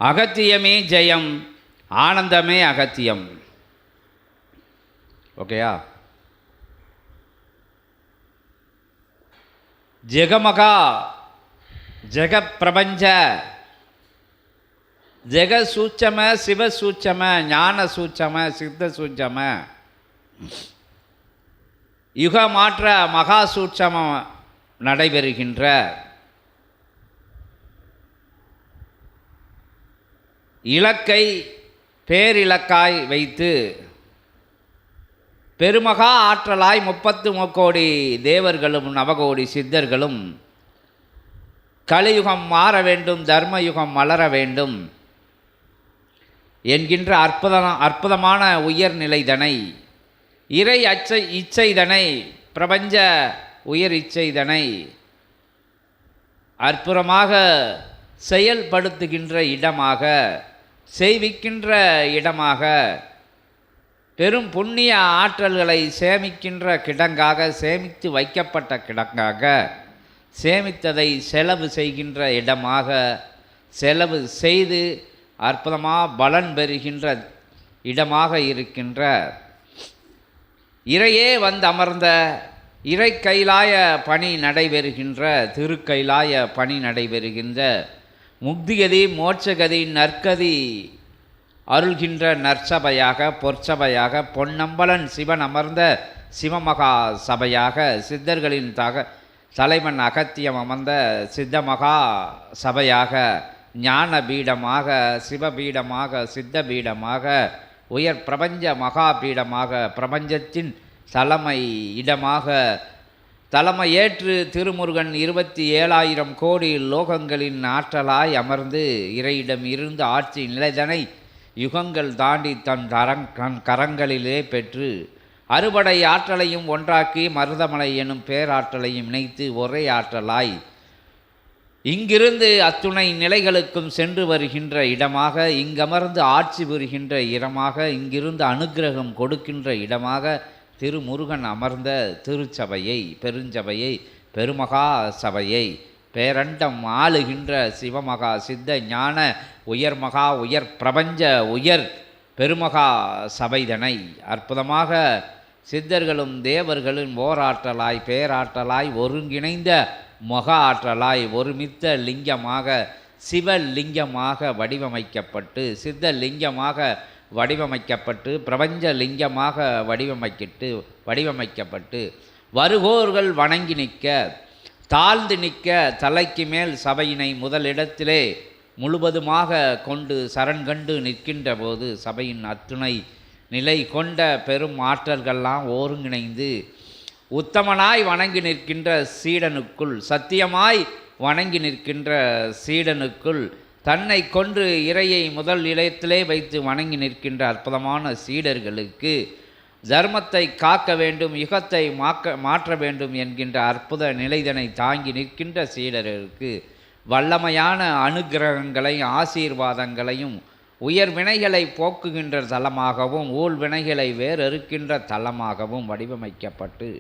அகத்தியமே ஜெயம், ஆனந்தமே அகத்தியம். ஓகேயா? ஜெகமகா ஜெகப்பிரபஞ்ச ஜெக சூட்சம சிவ சூட்சம ஞான சூட்சம சித்த சூட்சம யுக மாற்ற மகா சூட்சமம் நடைபெறுகின்ற இலக்கை பேரிலக்காய் வைத்து பெருமகா ஆற்றலாய் 33 கோடி தேவர்களும் நவகோடி சித்தர்களும் கலியுகம் மாற வேண்டும், தர்மயுகம் மலர வேண்டும் என்கின்ற அற்புதமான உயர்நிலைதனை, இறை இச்சைதனை, பிரபஞ்ச உயர் இச்சைதனை அற்புதமாக செயல்படுத்துகின்ற இடமாக, செய்விக்கின்ற இடமாக, பெரும் புண்ணிய ஆற்றல்களை சேமிக்கின்ற கிடங்காக, சேமித்து வைக்கப்பட்ட கிடங்காக, சேமித்ததை செலவு செய்கின்ற இடமாக, செலவு செய்து அற்புதமாக பலன் பெறுகின்ற இடமாக இருக்கின்ற இறையே வந்து அமர்ந்த இறை கைலாய பணி நடைபெறுகின்ற திருக்கைலாய பணி நடைபெறுகின்ற முக்திகதி மோட்சகதி நற்கதி அருள்கின்ற நற்சபையாக, பொற்சபையாக, பொன்னம்பலன் சிவன் அமர்ந்த சிவமகா சபையாக, சித்தர்களின் தலைவன் அகத்தியம் அமர்ந்த சித்தமகா சபையாக, ஞான பீடமாக, சிவபீடமாக, சித்த பீடமாக, உயர் பிரபஞ்ச மகாபீடமாக, பிரபஞ்சத்தின் தலைமை இடமாக தலைமையேற்று திருமுருகன் 27,000 கோடி லோகங்களின் ஆற்றலாய் அமர்ந்து இறையிடம் இருந்து ஆட்சி நிலைதனை யுகங்கள் தாண்டி தன் கரங்களிலே பெற்று அறுபடை ஆற்றலையும் ஒன்றாக்கி மருதமலை எனும் பேராற்றலையும் இணைத்து ஒரே ஆற்றலாய் இங்கிருந்து அத்துணை நிலைகளுக்கும் சென்று வருகின்ற இடமாக, இங்கமர்ந்து ஆட்சி புரிகின்ற இடமாக, இங்கிருந்து அனுக்கிரகம் கொடுக்கின்ற இடமாக திருமுருகன் அமர்ந்த திருச்சபையை, பெருஞ்சபையை, பெருமகா சபையை, பேரண்டம் ஆளுகின்ற சிவமகா சித்த ஞான உயர்மகா உயர் பிரபஞ்ச உயர் பெருமகா சபைதனை அற்புதமாக சித்தர்களும் தேவர்களும் ஓராற்றலாய் பேராற்றலாய் ஒருங்கிணைந்த மகா ஆற்றலாய் ஒருமித்த லிங்கமாக, சிவலிங்கமாக வடிவமைக்கப்பட்டு, சித்த லிங்கமாக வடிவமைக்கப்பட்டு, பிரபஞ்ச லிங்கமாக வடிவமைக்கப்பட்டு வருகோர்கள் வணங்கி நிற்க, தாழ்ந்து நிற்க, தலைக்கு மேல் சபையினை முதலிடத்திலே முழுவதுமாக கொண்டு சரண் கண்டு நிற்கின்ற போது சபையின் அத்துணை நிலை கொண்ட பெரும் ஆற்றல்கள்லாம் ஒருங்கிணைந்து உத்தமனாய் வணங்கி நிற்கின்ற சீடனுக்குள், சத்தியமாய் வணங்கி நிற்கின்ற சீடனுக்குள் தன்னை கொன்று இறையை முதல் நிலையத்திலே வைத்து வணங்கி நிற்கின்ற அற்புதமான சீடர்களுக்கு தர்மத்தை காக்க வேண்டும், யுகத்தை மாற்ற வேண்டும் என்கின்ற அற்புத நிலைதனை தாங்கி நிற்கின்ற சீடர்களுக்கு வல்லமையான அனுக்கிரகங்களையும் ஆசீர்வாதங்களையும் உயர் வினைகளை போக்குகின்ற தலமாகவும் ஊழ் வினைகளை வேறறுக்கின்ற தலமாகவும் வடிவமைக்கப்பட்டு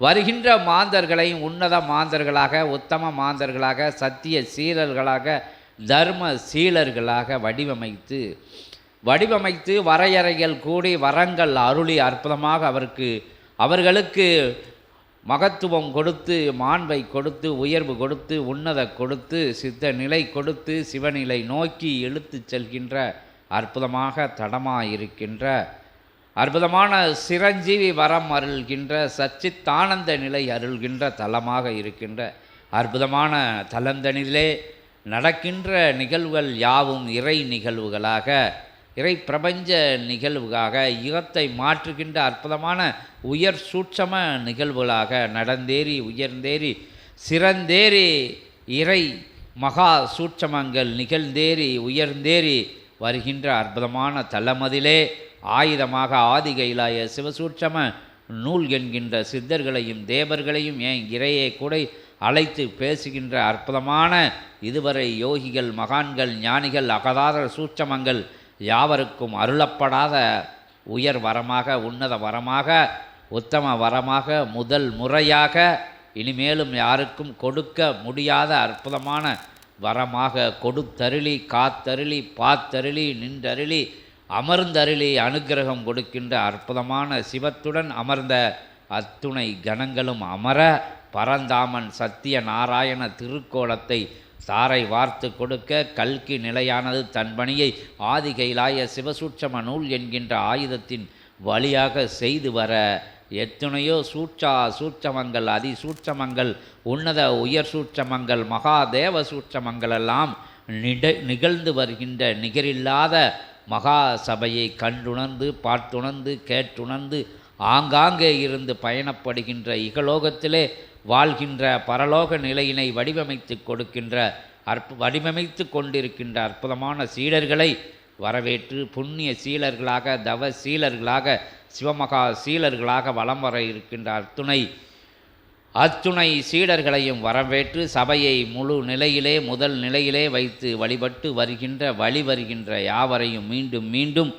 வருகின்ற மாந்தர்களையும் உன்னத மாந்தர்களாக, உத்தம மாந்தர்களாக, சத்திய சீலர்களாக, தர்ம சீலர்களாக வடிவமைத்து வரையறைகள் கூடி வரங்கள் அருளி அற்புதமாக அவர்களுக்கு மகத்துவம் கொடுத்து, மாண்பை கொடுத்து, உயர்வு கொடுத்து, உன்னத கொடுத்து, சித்த நிலை கொடுத்து, சிவநிலை நோக்கி இழுத்து செல்கின்ற அற்புதமாக தடமாயிருக்கின்ற அற்புதமான சிரஞ்சீவி வரம் அருள்கின்ற சச்சித்தானந்த நிலை அருள்கின்ற தலமாக இருக்கின்ற அற்புதமான தலந்தனிலே நடக்கின்ற நிகழ்வுகள் யாவும் இறை நிகழ்வுகளாக, இறை பிரபஞ்ச நிகழ்வுகளாக, யுகத்தை மாற்றுகின்ற அற்புதமான உயர் சூட்சம நிகழ்வுகளாக நடந்தேறி உயர்ந்தேறி சிறந்தேறி இறை மகா சூட்சமங்கள் நிகழ்ந்தேறி உயர்ந்தேறி வருகின்ற அற்புதமான தலமதிலே ஆயுதமாக ஆதி கைலாய சிவசூட்சம நூல் என்கின்ற சித்தர்களையும் தேவர்களையும் ஏன் இறையை கூட அழைத்து பேசுகின்ற அற்புதமான இதுவரை யோகிகள், மகான்கள், ஞானிகள், அகதாத சூட்சமங்கள் யாவருக்கும் அருளப்படாத உயர் வரமாக, உன்னத வரமாக, உத்தம வரமாக, முதல் முறையாக, இனிமேலும் யாருக்கும் கொடுக்க முடியாத அற்புதமான வரமாக கொடுத்தருளி காத்தருளி பாத்தருளி நின்றருளி அமர்ந்தருளி அனுக்கிரகம் கொடுக்கின்ற அற்புதமான சிவத்துடன் அமர்ந்த அத்துணை கணங்களும் அமர பரந்தாமன் சத்திய நாராயண திருக்கோலத்தை தாரை வார்த்து கொடுக்க கல்கி நிலையானது தன் பணியை ஆதி கைலாய சிவசூட்சம நூல் என்கின்ற ஆயுதத்தின் வழியாக செய்து வர எத்தனையோ சூட்சமங்கள் அதிசூட்சமங்கள் உன்னத உயர் சூட்சமங்கள் மகாதேவ சூட்சமங்கள் எல்லாம் நிகழ்ந்து வருகின்ற நிகரில்லாத மகா சபையை கண்டுணர்ந்து பார்த்துணர்ந்து கேட்டுணர்ந்து ஆங்காங்கே இருந்து பயணப்படுகின்ற இகலோகத்திலே வாழ்கின்ற பரலோக நிலையினை வடிவமைத்து கொண்டிருக்கின்ற அற்புதமான சீடர்களை வரவேற்று புண்ணிய சீலர்களாக தவ சீலர்களாக சிவமகா சீலர்களாக வலம் வர இருக்கின்ற அத்துணை சீடர்களையும் வரவேற்று சபையை முழு நிலையிலே முதல் நிலையிலே வைத்து வழிபட்டு வருகின்ற யாவரையும் மீண்டும் மீண்டும்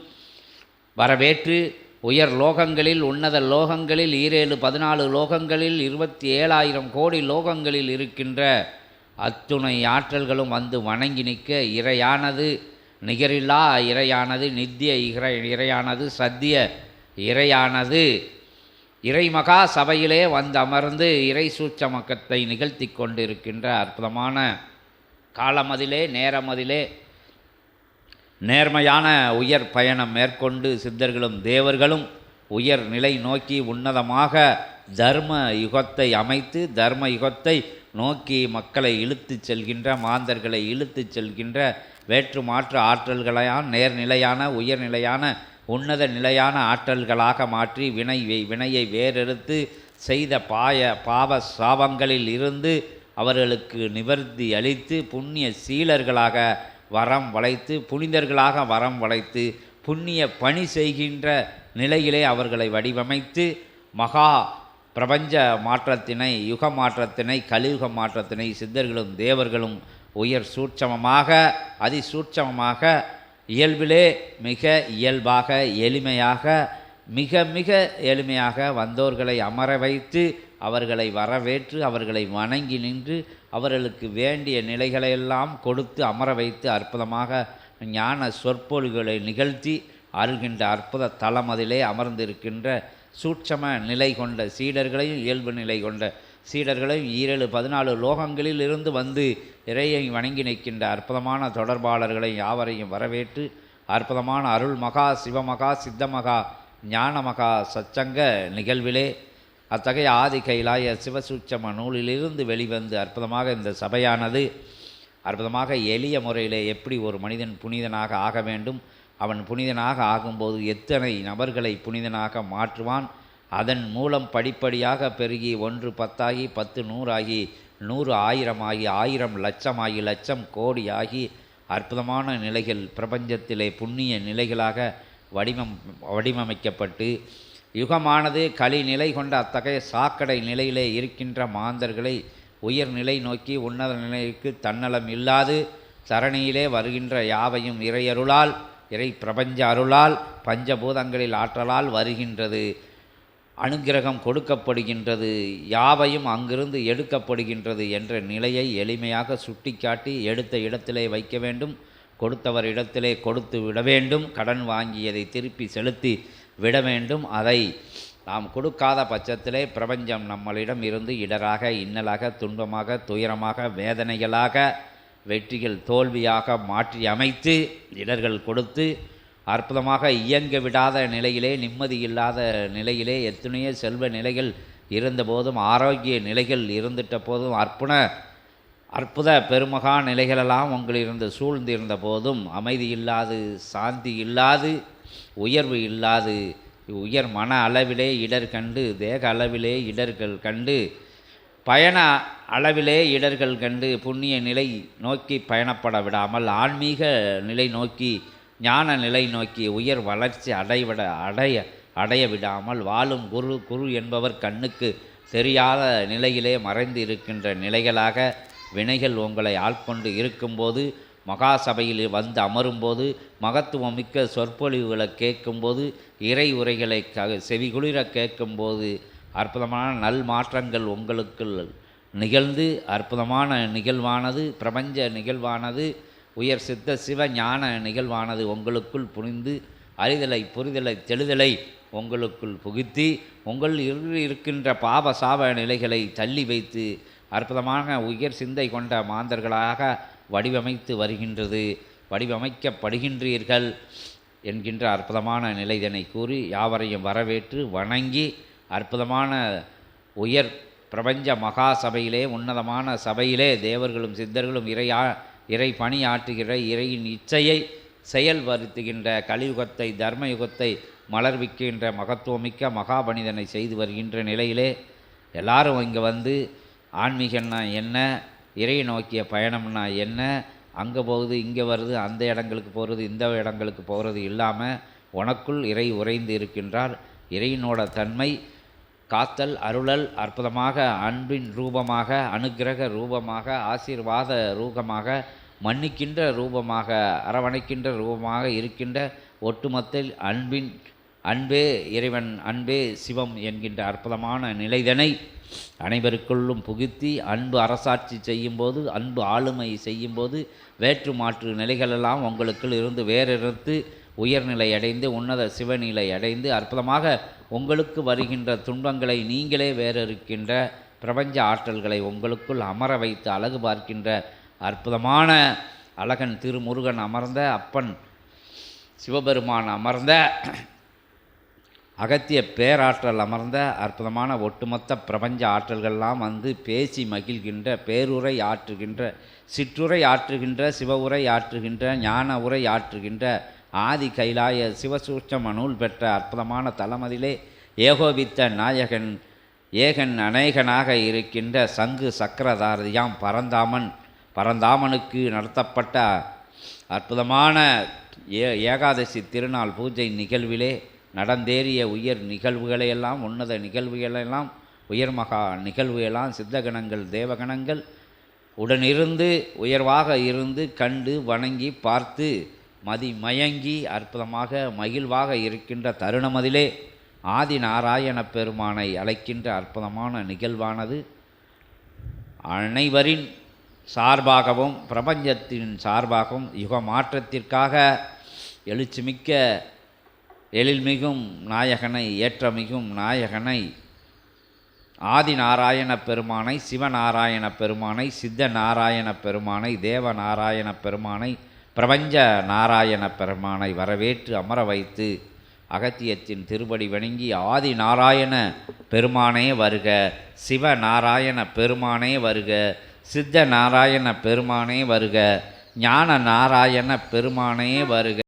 வரவேற்று உயர் லோகங்களில் உன்னத லோகங்களில் 14 லோகங்களில் 27,000 கோடி லோகங்களில் இருக்கின்ற அத்துணை ஆற்றல்களும் வந்து வணங்கி நிற்க இறையானது நிகரில்லா இறையானது நித்திய இறையானது சத்திய இறையானது இறைமகா சபையிலே வந்து அமர்ந்து இறை சூட்சமக்கத்தை நிகழ்த்தி கொண்டிருக்கின்ற அற்புதமான காலமதிலே நேரமதிலே நேர்மையான உயர் பயணம் மேற்கொண்டு சித்தர்களும் தேவர்களும் உயர் நிலை நோக்கி உன்னதமாக தர்ம யுகத்தை அமைத்து தர்ம யுகத்தை நோக்கி மக்களை இழுத்து செல்கின்ற மாந்தர்களை இழுத்து செல்கின்ற வேற்று மாற்று ஆற்றல்களையான் நேர்நிலையான உயர்நிலையான உன்னத நிலையான ஆற்றல்களாக மாற்றி வினையை வேறெடுத்து செய்த பாவ சாபங்களில் இருந்து அவர்களுக்கு நிவர்த்தி அளித்து புண்ணிய சீலர்களாக வரம் வளைத்து புனிதர்களாக வரம் வளைத்து புண்ணிய பணி செய்கின்ற நிலையிலே அவர்களை வடிவமைத்து மகா பிரபஞ்ச மாற்றத்தினை யுக மாற்றத்தினை கலியுக மாற்றத்தினை சித்தர்களும் தேவர்களும் உயர் சூட்சமமாக அதிசூட்சமமாக இயல்பிலே மிக இயல்பாக எளிமையாக மிக எளிமையாக வந்தோர்களை அமர வைத்து அவர்களை வரவேற்று அவர்களை வணங்கி நின்று அவர்களுக்கு வேண்டிய நிலைகளையெல்லாம் கொடுத்து அமர வைத்து அற்புதமாக ஞான சொற்பொழிவுகளை நிகழ்த்தி அருள்கின்ற அற்புத தளமதிலே அமர்ந்திருக்கின்ற சூட்சம நிலை கொண்ட சீடர்களையும் இயல்பு நிலை கொண்ட சீடர்களையும் 14 லோகங்களில் இருந்து வந்து இறையை வணங்கி நிற்கின்ற அற்புதமான தொடர்பாளர்களை யாவரையும் வரவேற்று அற்புதமான அருள் மகா சிவமகா சித்தமகா ஞானமகா சச்சங்க நிகழ்விலே அத்தகைய ஆதி கைலாய சிவசூட்சம நூலிலிருந்து வெளிவந்து அற்புதமாக இந்த சபையானது அற்புதமாக எளிய முறையிலே எப்படி ஒரு மனிதன் புனிதனாக ஆக வேண்டும், அவன் புனிதனாக ஆகும்போது எத்தனை நபர்களை புனிதனாக மாற்றுவான், அதன் மூலம் படிப்படியாக பெருகி 1 10 10 100 100 1000 1000 லட்சமாகி லட்சம் கோடி ஆகி அற்புதமான நிலைகள் பிரபஞ்சத்திலே புண்ணிய நிலைகளாக வடிவமைக்கப்பட்டு யுகமானது நிலை கொண்ட அத்தகைய சாக்கடை நிலையிலே இருக்கின்ற மாந்தர்களை உயர்நிலை நோக்கி உன்னத நிலைக்கு தன்னலம் இல்லாது சரணியிலே வருகின்ற யாவையும் இறையருளால் இறை பிரபஞ்ச அருளால் பஞ்சபூதங்களில் ஆற்றலால் வருகின்றது, அனுக்கிரகம் கொடுக்கப்படுகின்றது, யாவையும் அங்கிருந்து எடுக்கப்படுகின்றது என்ற நிலையை எளிமையாக சுட்டிக்காட்டி எடுத்த இடத்திலே வைக்க வேண்டும், கொடுத்தவர் இடத்திலே கொடுத்து விட வேண்டும், கடன் வாங்கியதை திருப்பி செலுத்தி விட வேண்டும். அதை நாம் கொடுக்காத பட்சத்திலே பிரபஞ்சம் நம்மளிடம் இருந்து இடராக இன்னலாக துன்பமாக துயரமாக வேதனைகளாக வெற்றிகள் தோல்வியாக மாற்றி அமைத்து இடர்கள் கொடுத்து அற்புதமாக இயங்க விடாத நிலையிலே நிம்மதியில்லாத நிலையிலே எத்தனையோ செல்வ நிலைகள் இருந்தபோதும் ஆரோக்கிய நிலைகள் இருந்துட்ட போதும் அற்புத பெருமகா நிலைகளெல்லாம் உங்களிருந்து சூழ்ந்திருந்த போதும் அமைதி இல்லாது சாந்தி இல்லாது உயர்வு இல்லாது உயர் மன அளவிலே இடர் கண்டு தேக அளவிலே இடர்கள் கண்டு பயண அளவிலே இடர்கள் கண்டு புண்ணிய நிலை நோக்கி பயணப்பட விடாமல் ஆன்மீக நிலை நோக்கி ஞான நிலை நோக்கி உயர் வளர்ச்சி அடைய விடாமல் வாழும் குரு என்பவர் கண்ணுக்கு தெரியாத நிலையிலே மறைந்து இருக்கின்ற நிலைகளாக வினைகள் உங்களை ஆட்கொண்டு இருக்கும்போது மகா சபையில் வந்து அமரும்போது மகத்துவமிக்க சொற்பொழிவுகளை கேட்கும்போது இறை உரைகளை செவிகுளிர கேட்கும்போது அற்புதமான நல் மாற்றங்கள் உங்களுக்கு நிகழ்ந்து அற்புதமான நிகழ்வானது, பிரபஞ்ச நிகழ்வானது, உயர் சித்த சிவ ஞான நிகழ்வானது உங்களுக்குள் புரிந்து அறிதலை புரிதலை தெளிதலை உங்களுக்குள் புகுத்தி உங்கள் இருக்கின்ற பாப சாப நிலைகளை தள்ளி வைத்து அற்புதமான உயர் சிந்தை கொண்ட மாந்தர்களாக வடிவமைத்து வருகின்றது, வடிவமைக்கப்படுகின்றீர்கள் என்கின்ற அற்புதமான நிலைதனை கூறி யாவரையும் வரவேற்று வணங்கி அற்புதமான உயர் பிரபஞ்ச மகா சபையிலே, உன்னதமான சபையிலே தேவர்களும் சித்தர்களும் இறை பணியாற்றுகிற இறையின் இச்சையை செயல்படுத்துகின்ற கலியுகத்தை தர்மயுகத்தை மலர்விக்கின்ற மகத்துவமிக்க மகாபணிதனை செய்து வருகின்ற நிலையிலே எல்லாரும் இங்கே வந்து ஆன்மீகம்னா என்ன, இறையை நோக்கிய பயணம்னா என்ன, அங்கே போகுது இங்கே வருது, அந்த இடங்களுக்கு போகிறது இந்த இடங்களுக்கு போகிறது இல்லாமல் உனக்குள் இறை உறைந்து இருக்கின்றார். இறையினோட தன்மை காத்தல் அருளல் அற்புதமாக அன்பின் ரூபமாக, அனுக்கிரக ரூபமாக, ஆசீர்வாத ரூபமாக, மன்னிக்கின்ற ரூபமாக, அரவணைக்கின்ற ரூபமாக இருக்கின்ற ஒட்டுமொத்த அன்பே இறைவன், அன்பே சிவம் என்கின்ற அற்புதமான நிலைதனை அனைவருக்குள்ளும் புகுத்தி அன்பு அரசாட்சி செய்யும்போது, அன்பு ஆளுமை செய்யும்போது வேற்று மாற்று நிலைகளெல்லாம் உங்களுக்குள் இருந்து வேறெடுத்து உயர்நிலை அடைந்து உன்னத சிவநிலை அடைந்து அற்புதமாக உங்களுக்கு வருகின்ற துன்பங்களை நீங்களே வேறறுக்கின்ற பிரபஞ்ச ஆற்றல்களை உங்களுக்குள் அமர வைத்து அழகு பார்க்கின்ற அற்புதமான அழகன் திருமுருகன் அமர்ந்த, அப்பன் சிவபெருமான் அமர்ந்த, அகத்திய பேராற்றல் அமர்ந்த அற்புதமான ஒட்டுமொத்த பிரபஞ்ச ஆற்றல்கள்லாம் வந்து பேசி மகிழ்கின்ற, பேருரை ஆற்றுகின்ற, சிற்றுரை ஆற்றுகின்ற, சிவவுரை ஆற்றுகின்ற, ஞான உரை ஆற்றுகின்ற ஆதி கைலாய சிவசூட்சம நூல் பெற்ற அற்புதமான தலமதிலே ஏகோபித்த நாயகன் ஏகன் அநேகனாக இருக்கின்ற சங்கு சக்கரதாரதியாம் பரந்தாமனுக்கு நடத்தப்பட்ட அற்புதமான ஏகாதசி திருநாள் பூஜை நிகழ்விலே நடந்தேறிய உயர் நிகழ்வுகளையெல்லாம், உன்னத நிகழ்வுகளெல்லாம், உயர்மகா நிகழ்வுகளெல்லாம் சித்தகணங்கள் தேவகணங்கள் உடனிருந்து உயர்வாக இருந்து கண்டு வணங்கி பார்த்து மயங்கி அற்புதமாக மகிழ்வாக இருக்கின்ற தருணமதிலே ஆதி நாராயண பெருமானை அழைக்கின்ற அற்புதமான நிகழ்வானது அனைவரின் சார்பாகவும் பிரபஞ்சத்தின் சார்பாகவும் யுக மாற்றத்திற்காக எழுச்சிமிக்க எழில்மிகும் நாயகனை, ஏற்றமிகும் நாயகனை, ஆதி நாராயண பெருமானை, சிவநாராயண பெருமானை, சித்த நாராயண பெருமானை, தேவ நாராயண பெருமானை, பிரபஞ்ச நாராயண பெருமானை வரவேற்று அமர வைத்து அகத்தியத்தின் திருப்படி வணங்கி ஆதி நாராயண பெருமானே வருக, சிவ நாராயண பெருமானே வருக, சித்த நாராயண பெருமானே வருக, ஞான நாராயண பெருமானே வருக.